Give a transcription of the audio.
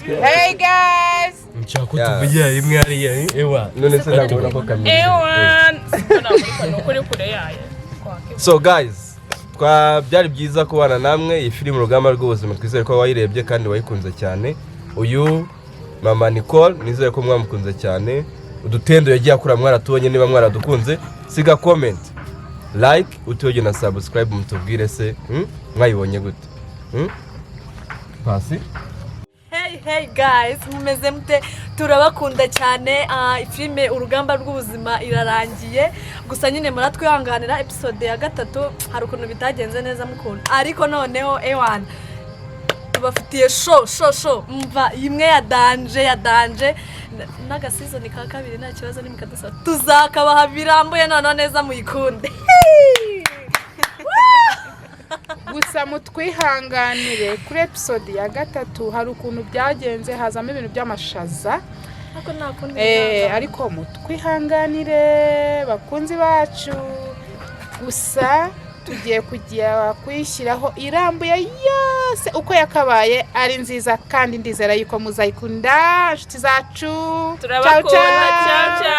Hey guys. Nchako tuvugira rimwe ari ewa. None se ndabona ko kamera. Ewan. Nukuri kure yayo. So guys, byari byiza kubana namwe iyi film Urugamba rw'ubuzima twizere ko wayirebye kandi wayikunze cyane. Uyu Mama Nicole nizere ko mwamukunze cyane. Udutendo yagiye akura mwaratubonye niba mwaradukunze siga comment, like, utoje na subscribe mutubwire se mwayibonye gute. Pasi Hey guys, mumeze mute? Turabakunda cyane. Filime Urugamba rw'ubuzima irarangiye, gusa nyine muratwihanganira episode ya 3 hari ukuntu bitagenze neza mukunda, ariko noneho ewan tubafitiye show mva imwe ya danje naga season ka kabiri nta kibazo nimukadasa tuzakabaha birambuye none neza muyikunde. Gusa mutwihanganire kuri episode ya 3 hari ukuntu byagenze hazamo ibintu by'amashaza. Ariko mutwihanganire bakunzi bacu. Gusa tugiye kujya kwishyiraho irambuye yose uko yakabaye ari nziza kandi ndizera yuko muzayikunda inshuti zacu. Turabakunda. Ciao.